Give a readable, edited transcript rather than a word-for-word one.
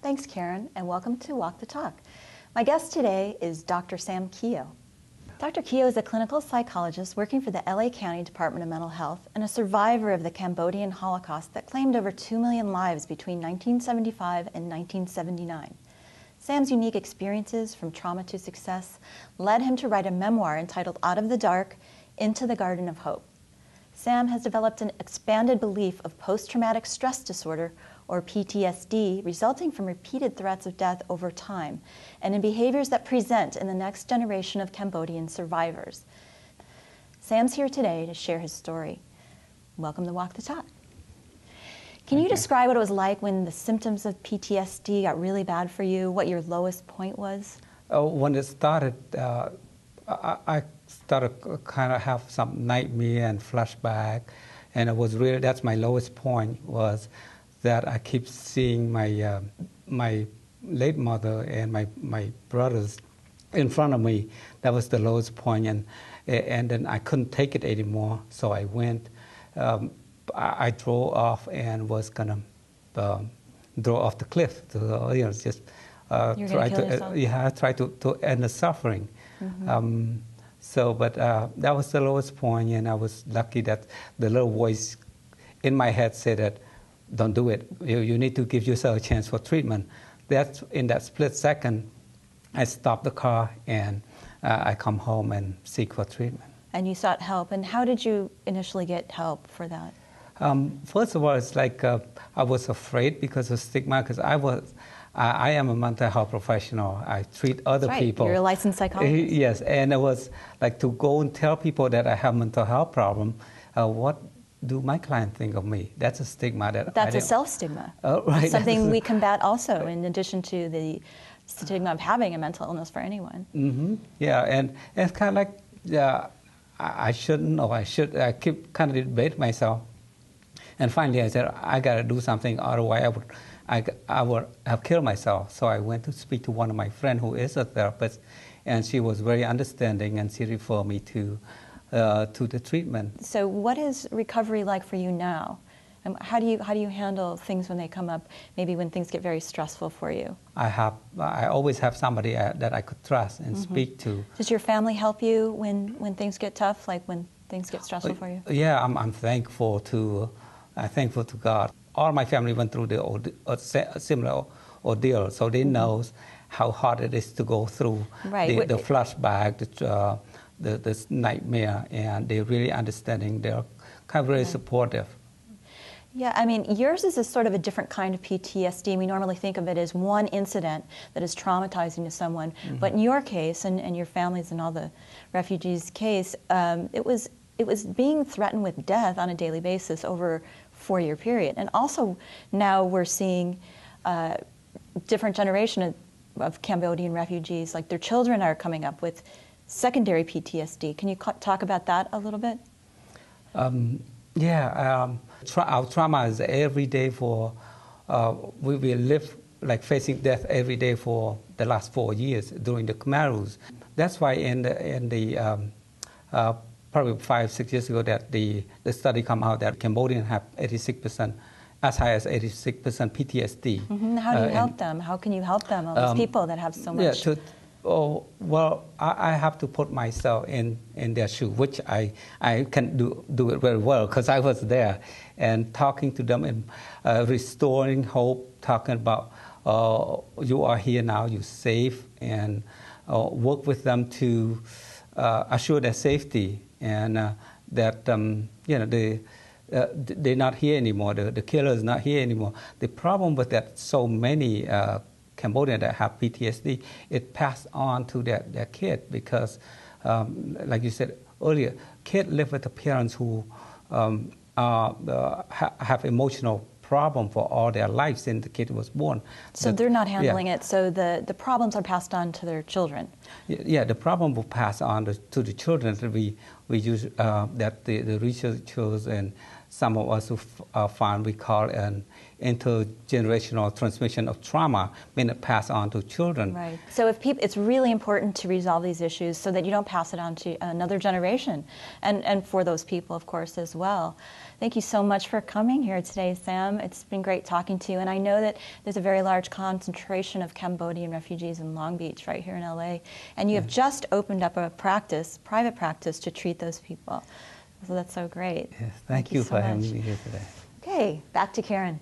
Thanks, Karen, and welcome to Walk the Talk. My guest today is Dr. Sam Keogh. Dr. Keogh is a clinical psychologist working for the LA County Department of Mental Health and a survivor of the Cambodian Holocaust that claimed over 2 million lives between 1975 and 1979. Sam's unique experiences from trauma to success led him to write a memoir entitled Out of the Dark, Into the Garden of Hope. Sam has developed an expanded belief of post-traumatic stress disorder, or PTSD, resulting from repeated threats of death over time, and in behaviors that present in the next generation of Cambodian survivors. Sam's here today to share his story. Welcome to Walk the Talk. Can you describe what it was like when the symptoms of PTSD got really bad for you, what your lowest point was? When it started, I started kind of have some nightmare and flashback, and it was really, that's my lowest point, was that I keep seeing my my late mother and my brothers in front of me. That was the lowest point, and then I couldn't take it anymore, so I went. I drove off and was gonna draw off the cliff. So, just try to try to end the suffering. Mm-hmm. But that was the lowest point, and I was lucky that the little voice in my head said that, "Don't do it. You need to give yourself a chance for treatment." That's in that split second, I stopped the car and I come home and seek for treatment. And you sought help. And how did you initially get help for that? First of all, it's like I was afraid because of stigma, because I am a mental health professional. I treat other people. You're a licensed psychologist. Yes, and it was like to go and tell people that I have mental health problem. What do my client think of me? That's a stigma that That's a self-stigma. Right. It's something we combat also, in addition to the stigma of having a mental illness for anyone. Mm-hmm. Yeah, and it's kind of like, I shouldn't, or I should. I keep kind of debate myself. And finally, I said, I got to do something, otherwise I would have killed myself. So I went to speak to one of my friends who is a therapist, and she was very understanding, and she referred me to the treatment. So what is recovery like for you now? And how do you handle things when they come up, maybe when things get very stressful for you? I always have somebody that I could trust and speak to. Does your family help you when things get tough, like when things get stressful for you? Yeah, I'm thankful to God. All my family went through a similar ordeal, so they know how hard it is to go through the flashback, the nightmare, and they're really understanding. They're kind of really supportive. Yeah, I mean, yours is a sort of a different kind of PTSD. We normally think of it as one incident that is traumatizing to someone. Mm-hmm. But in your case, and your family's and all the refugees' case, it was being threatened with death on a daily basis over a 4-year period. And also now we're seeing different generation of Cambodian refugees, like their children are coming up with secondary PTSD. Can you talk about that a little bit? Our trauma is every day for, we live like facing death every day for the last 4 years during the Khmer Rouge. That's why in the probably 5-6 years ago that the study come out that Cambodians have 86%, as high as 86% PTSD. Mm-hmm. How do you help them? How can you help them, all these people that have so much? I have to put myself in their shoe, which I can do it very well because I was there, and talking to them and restoring hope, talking about you are here now, you're safe, and work with them to assure their safety, and that they're not here anymore. The killer is not here anymore. The problem with that, so many Cambodians that have PTSD, it passed on to their kid because, like you said earlier, kids live with the parents who have emotional problem for all their lives since the kid was born. So they're not handling it, so the problems are passed on to their children. Yeah, the problem will pass on to the children. We use that the researchers and some of us who found we call an intergenerational transmission of trauma being passed on to children. Right. So if it's really important to resolve these issues so that you don't pass it on to another generation, and for those people, of course, as well. Thank you so much for coming here today, Sam. It's been great talking to you, and I know that there's a very large concentration of Cambodian refugees in Long Beach, right here in LA, and you have just opened up a private practice to treat those people. So that's so great. Yes, thank you so for having much. me here today. Okay, back to Karen.